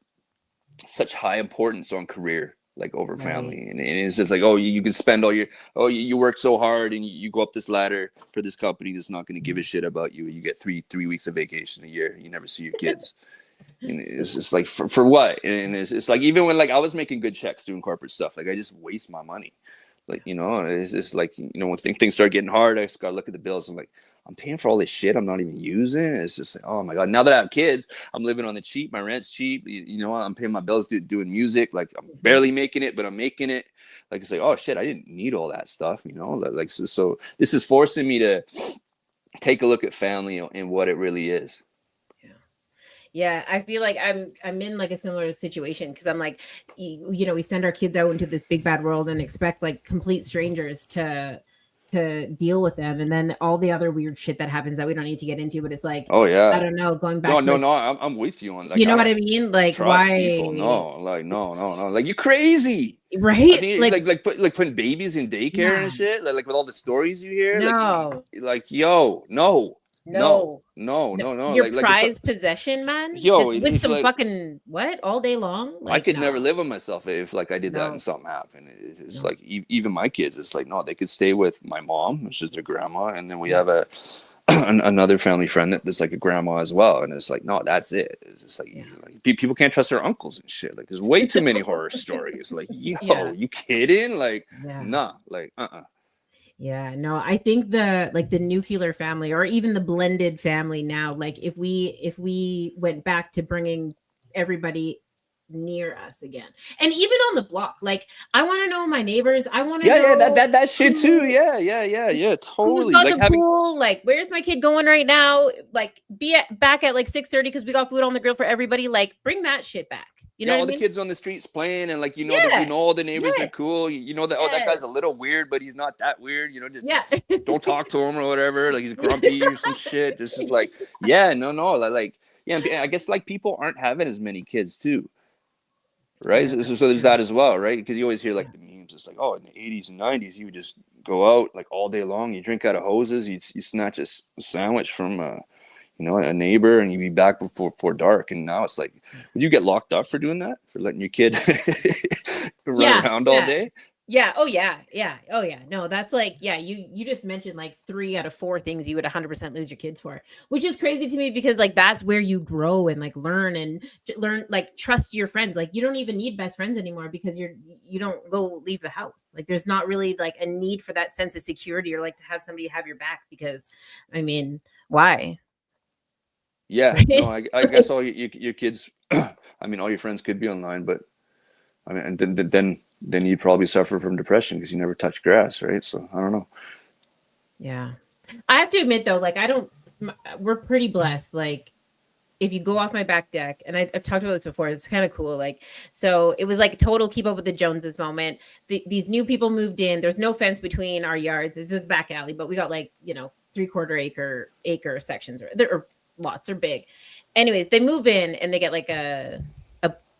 such high importance on career, like over family, and it's just like, you can spend you work so hard and you go up this ladder for this company that's not going to give a shit about you. You get three weeks of vacation a year. You never see your kids. And it's just like for what? And it's like, even when like I was making good checks doing corporate stuff, like I just waste my money. Like, it's just like, when things start getting hard, I just gotta look at the bills. I'm like, I'm paying for all this shit I'm not even using. It's just like, oh my God. Now that I have kids, I'm living on the cheap. My rent's cheap. I'm paying my bills doing music. Like I'm barely making it, but I'm making it. Like, it's like, oh shit, I didn't need all that stuff, like, so this is forcing me to take a look at family and what it really is. Yeah, I feel like I'm in like a similar situation because I'm like, you know, we send our kids out into this big bad world and expect like complete strangers to deal with them, and then all the other weird shit that happens that we don't need to get into. But it's like, Oh yeah. I don't know, going back No, to no, like, no. I'm with you on like you know I what I don't mean? Like, trust why? people. No, like no, no, no. Like you're crazy. I Right? mean, Like, like putting babies in daycare and man, shit. Like with all the stories you hear. no, Like yo, no, no, no. no, No, no, no. your Like it's prized possession, man. yo, Just with some like fucking what all day long. I Like, could never no, live with myself if like I did that and no, something happened. It's no. like even my kids. It's like no, they could stay with my mom, which is their grandma, and then we Yeah. have another family friend that's like a grandma as well. And it's like no, that's it. It's just like, Yeah. like people can't trust their uncles and shit. Like there's way too many horror stories. Like yo, Yeah. you kidding? Like Yeah. nah, like Yeah, no, I think the nuclear family or even the blended family now, like if we went back to bringing everybody near us again, and even on the block, like I want to know my neighbors. I want to know that shit too. Yeah, totally. who's got Like the having pool. Like, where's my kid going right now? Like, back at like 6:30 because we got food on the grill for everybody. Like, bring that shit back. You know all what I the mean? kids on the streets playing, and like that Yeah. all the neighbors Yeah. are cool. You know that that Yeah. guy's a little weird, but he's not that weird. Just Yeah. don't talk to him or whatever. Like he's grumpy or some shit. This is like no. Like yeah, I guess like people aren't having as many kids too, right? Yeah, So there's that as well, right? Because you always hear like the memes. It's like in the 80s and 90s, you would just go out like all day long. You drink out of hoses. You snatch a sandwich from a neighbor, and you'd be back before dark. And now it's like, would you get locked up for doing that? For letting your kid run around all day? Yeah. Oh yeah. Yeah. Oh yeah. No, that's like, yeah, you just mentioned like 3 out of 4 things you would 100% lose your kids for, which is crazy to me because like that's where you grow and like learn like trust your friends. Like you don't even need best friends anymore because you don't go leave the house. Like there's not really like a need for that sense of security or like to have somebody have your back because I mean, why? Yeah, no, I guess all your kids, I mean, all your friends could be online, but I mean, and then you'd probably suffer from depression because you never touch grass, right? So I don't know. Yeah, I have to admit though, like we're pretty blessed. Like if you go off my back deck, and I've talked about this before, it's kind of cool. Like so, it was like a total keep up with the Joneses moment. These new people moved in. There's no fence between our yards. It's just back alley, but we got like 3/4 acre sections or lots are big. Anyways, they move in and they get like a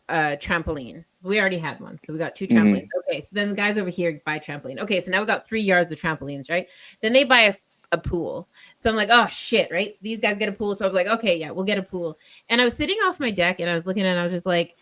trampoline. We already had one, so we got 2 trampolines. Okay, so then the guys over here buy trampoline. Okay, so now we got 3 yards of trampolines, right? Then they buy a pool. So I'm like, oh shit, right? So these guys get a pool. So I was like, okay, yeah, we'll get a pool. And I was sitting off my deck and I was looking and I was just like,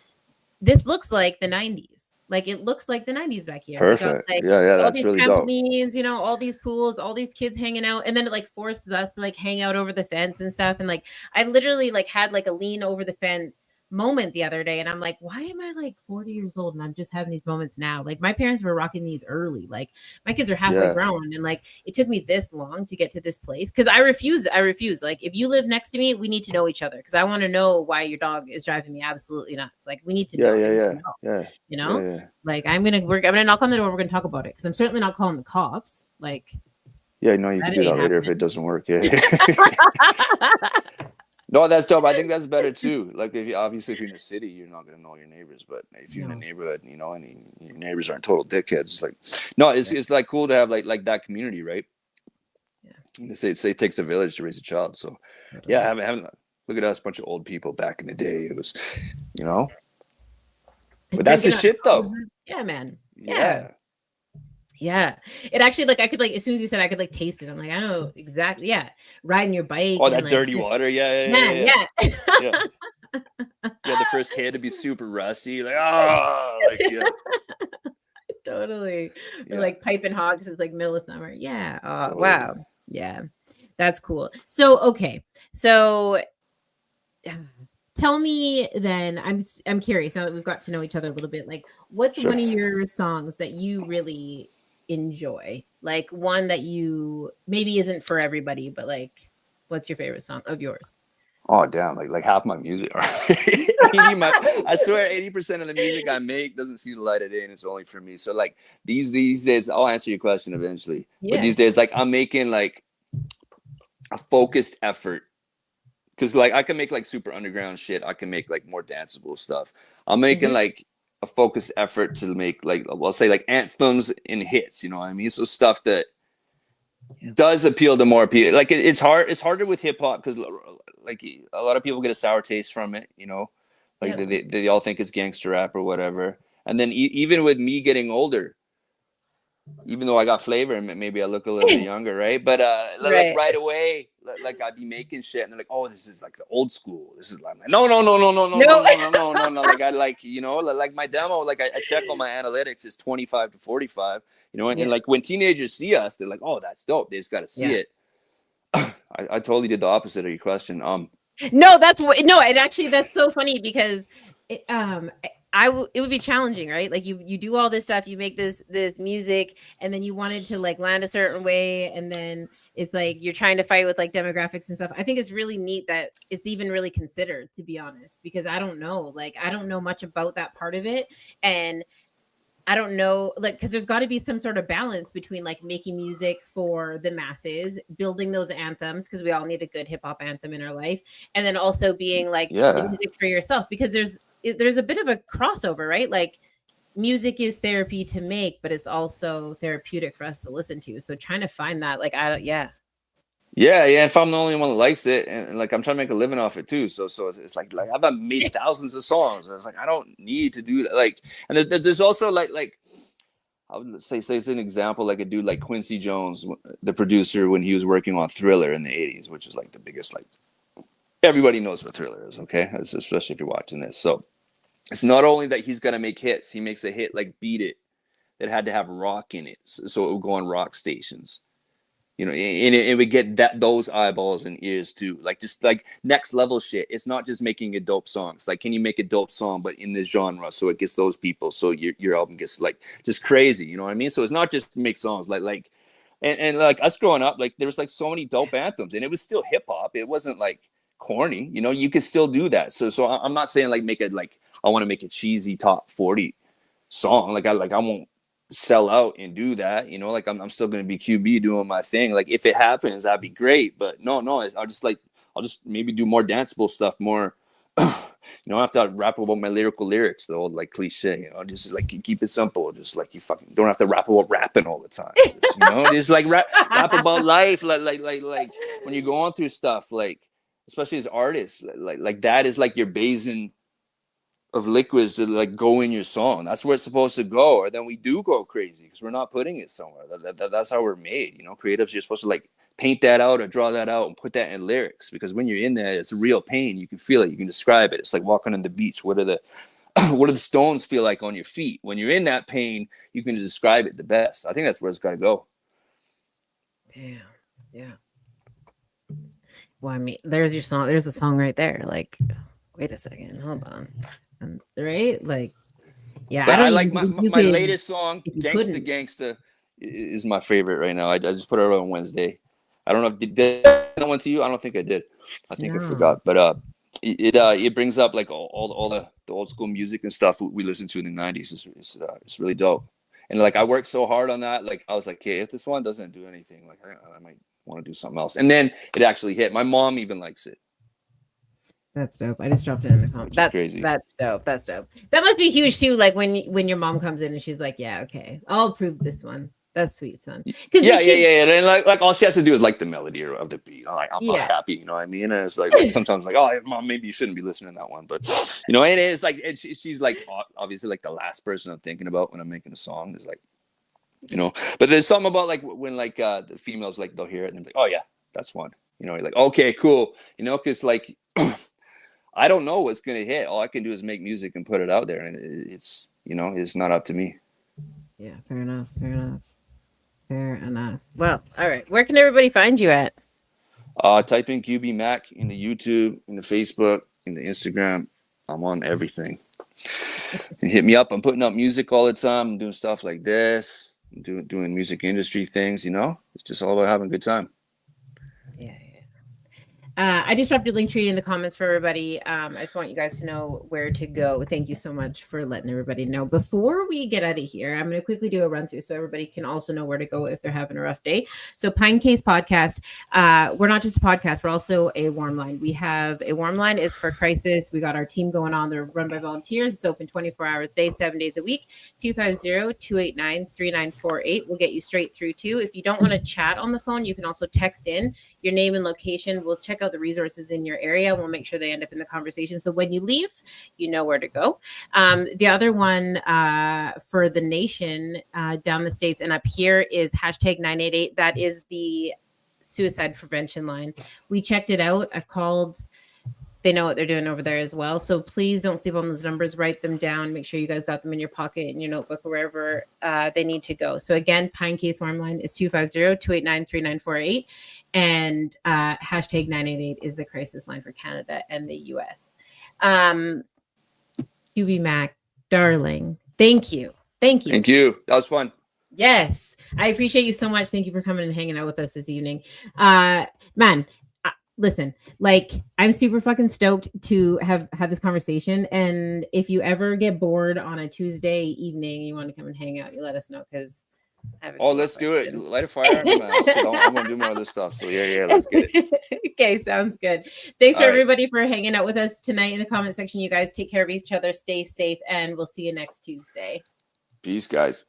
this looks like the 90s. Like it looks like the 90s back here. Perfect. Like, yeah, all that's these really trampolines, dope. all these pools, all these kids hanging out, and then it like forces us to like hang out over the fence and stuff. And like I literally like had like a lean over the fence moment the other day, and I'm like, why am I like 40 years old and I'm just having these moments now? Like my parents were rocking these early. Like my kids are halfway grown, and like it took me this long to get to this place because I refuse. Like if you live next to me, we need to know each other because I want to know why your dog is driving me absolutely nuts. Like we need to know. Yeah. Like I'm gonna knock on the door. We're gonna talk about it because I'm certainly not calling the cops. Like yeah, no, you can do that later if it doesn't work. Yeah. No, that's dope. I think that's better too. Like if you're in the city, you're not gonna know your neighbors. But if you're in a neighborhood, and your neighbors aren't total dickheads. Like, no, it's like cool to have like that community, right? Yeah. They say it takes a village to raise a child. So, yeah, having look at us, a bunch of old people back in the day. It was, But that's the shit, though. Yeah, man. Yeah. It actually like I could like as soon as you said I could like taste it. I'm like, I know exactly. Yeah. Riding your bike. Oh, that dirty water. Yeah. Yeah. The first hit to be super rusty. Like, Totally. Yeah. Or like piping hogs is like middle of summer. Yeah. Oh, Totally. Wow. Yeah. That's cool. So okay. So tell me then, I'm curious now that we've got to know each other a little bit. Like, what's one of your songs that you really enjoy? Like one that you maybe isn't for everybody, but like, what's your favorite song of yours? Oh damn! Like half my music. I swear, 80% of the music I make doesn't see the light of day, and it's only for me. So like these days, I'll answer your question eventually. Yeah. But these days, like I'm making like a focused effort because like I can make like super underground shit. I can make like more danceable stuff. I'm making like a focused effort to make like, I'll say like anthems and hits, you know what I mean? So stuff that does appeal to more people. Like it's harder with hip hop because like a lot of people get a sour taste from it, you know, like they all think it's gangster rap or whatever. And then even with me getting older, even though I got flavor and maybe I look a little bit younger, right? But like right away, like I'd be making shit and they're like, oh, this is like the old school. This is like no. Like I like, you know, like my demo, like I check on my analytics is 25 to 45, you know, and like when teenagers see us, they're like, oh, that's dope. They just got to see it. I totally did the opposite of your question. No, and actually that's so funny because it would be challenging, right? Like you do all this stuff, you make this music, and then you wanted to like land a certain way, and then it's like you're trying to fight with like demographics and stuff. I think it's really neat that it's even really considered, to be honest, because I don't know much about that part of it, and I don't know, like, because there's got to be some sort of balance between like making music for the masses, building those anthems, because we all need a good hip hop anthem in our life, and then also being like the music for yourself, because there's a bit of a crossover, right? Like music is therapy to make, but it's also therapeutic for us to listen to. So trying to find that, like, if I'm the only one that likes it, and like I'm trying to make a living off it too. So it's like I've made thousands of songs. And it's like I don't need to do that. Like, and there's also like I would say as an example, like a dude like Quincy Jones, the producer, when he was working on Thriller in the 80s, which is like the biggest, like everybody knows what Thriller is, okay? Especially if you're watching this. So it's not only that he's gonna make hits, he makes a hit like Beat It that had to have rock in it, so it would go on rock stations. You know, and it would get those eyeballs and ears too. Like just like next level shit. It's not just making a dope song. It's like, can you make a dope song, but in this genre, so it gets those people, so your album gets like just crazy. You know what I mean? So it's not just make songs like, and like us growing up, like there was like so many dope anthems, and it was still hip hop. It wasn't like corny. You know, you could still do that. So I'm not saying like I want to make a cheesy top 40 song. Like I won't sell out and do that, you know, like I'm still going to be QB doing my thing. Like if it happens, that'd be great. But no, I'll just maybe do more danceable stuff, more, you know, I have to rap about my lyrics, the old like cliche, you know, just like keep it simple. Just like you fucking don't have to rap about rapping all the time. Just, you know, just like rap about life. Like when you're going through stuff, like, especially as artists, like that is like your basin of liquids to like go in your song. That's where it's supposed to go. Or then we do go crazy because we're not putting it somewhere. That's how we're made. You know, creatives, you're supposed to like paint that out or draw that out and put that in lyrics, because when you're in there, it's real pain. You can feel it. You can describe it. It's like walking on the beach. What do the stones feel like on your feet? When you're in that pain, you can describe it the best. I think that's where it's got to go. Damn. Yeah. Well, I mean, there's your song. There's a song right there. Like, wait a second. Hold on. Right? Like, yeah. But I like my latest song, Gangsta, is my favorite right now. I just put it out on Wednesday. I don't know if did that one to you. I don't think I did. I think I forgot. But it brings up like all the old school music and stuff we listened to in the 90s. It's really dope. And like I worked so hard on that. Like I was like, okay, if this one doesn't do anything, like I might want to do something else. And then it actually hit. My mom even likes it. That's dope. I just dropped it in the comments. That's crazy. That's dope. That must be huge too. Like when your mom comes in and she's like, "Yeah, okay, I'll approve this one." That's sweet, son. Yeah. And like all she has to do is like the melody or of the beat. I'm not happy, you know what I mean? And it's like sometimes like, oh, mom, maybe you shouldn't be listening to that one, but you know, and it's like she's like obviously like the last person I'm thinking about when I'm making a song is like, you know. But there's something about like when like the females like they'll hear it and they're like, oh yeah, that's one. You know, you're like, okay, cool. You know, because like. I don't know what's going to hit. All I can do is make music and put it out there. And it's, you know, it's not up to me. Yeah, fair enough. Well, all right. Where can everybody find you at? Type in QB Mac in the YouTube, in the Facebook, in the Instagram. I'm on everything. And hit me up. I'm putting up music all the time. I'm doing stuff like this. I'm doing music industry things, you know. It's just all about having a good time. Yeah. I just dropped a link tree in the comments for everybody. I just want you guys to know where to go. Thank you so much for letting everybody know. Before we get out of here, I'm going to quickly do a run through so everybody can also know where to go if they're having a rough day. So Pinecase Podcast, we're not just a podcast, we're also a warm line. We have a warm line is for crisis. We got our team going on. They're run by volunteers. It's open 24 hours a day, 7 days a week. 250-289-3948 will get you straight through to. If you don't want to chat on the phone, you can also text in your name and location. We'll check out the resources in your area. We'll make sure they end up in the conversation. So when you leave, you know where to go. The other one for the nation down the States and up here is #988. That is the suicide prevention line. We checked it out. I've called. They know what they're doing over there as well. So please don't sleep on those numbers. Write them down. Make sure you guys got them in your pocket, in your notebook, or wherever they need to go. So again, Pinecase Warm Line is 250-289-3948. And #988 is the crisis line for Canada and the US. QB Mac, darling. Thank you. Thank you. Thank you. That was fun. Yes. I appreciate you so much. Thank you for coming and hanging out with us this evening. Man, listen, like I'm super fucking stoked to have had this conversation. And if you ever get bored on a Tuesday evening, you want to come and hang out, you let us know because let's do it. Light a fire on man. I'm gonna do more of this stuff. So yeah, let's get it. Okay, sounds good. Thanks for everybody for hanging out with us tonight in the comment section. You guys take care of each other, stay safe, and we'll see you next Tuesday. Peace, guys.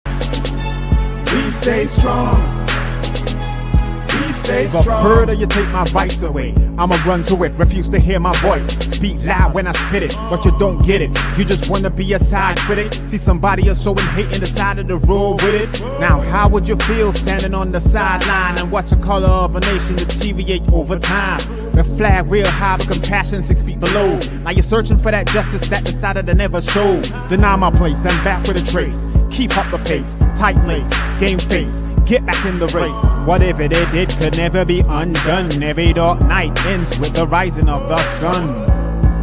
We stay strong. If further you take my rights away, I'ma run to it, refuse to hear my voice. Speak loud when I spit it, but you don't get it. You just wanna be a side critic. See somebody else showing hate in the side of the road with it. Now how would you feel standing on the sideline and watch the color of a nation deteriorate over time? The flag real high, but compassion 6 feet below. Now you're searching for that justice that decided to never show. Deny my place, I'm back with a trace. Keep up the pace, tight lace, game face. Get back in the race. Whatever they did could never be undone. Every dark night ends with the rising of the sun.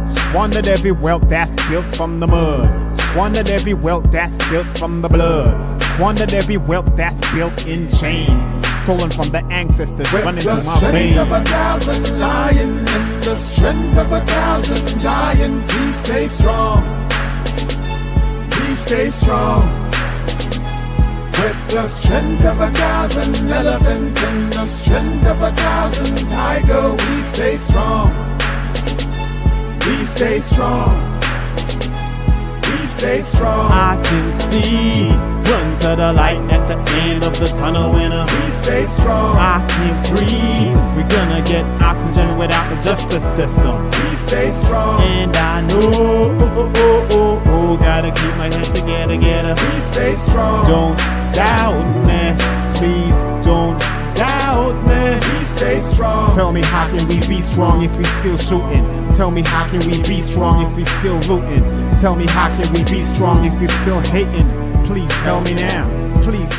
Squandered every wealth that's built from the mud. Squandered every wealth that's built from the blood. Squandered every wealth that's built in chains. Stolen from the ancestors running through my veins. With the strength of 1,000 lion and the strength of 1,000 giant, please stay strong. Please stay strong. With the strength of 1,000 elephant and the strength of 1,000 tiger, we stay strong. We stay strong. We stay strong. I can see, run to the light at the end of the tunnel winner. We stay strong. I can't breathe. We're gonna get oxygen without the justice system. We stay strong. And I know, gotta keep my head together. We stay strong. Don't doubt me, please don't doubt me. We stay strong. Tell me how can we be strong if we still shooting? Tell me how can we be strong if we still looting? Tell me how can we be strong if we still hating? Please tell me now, please.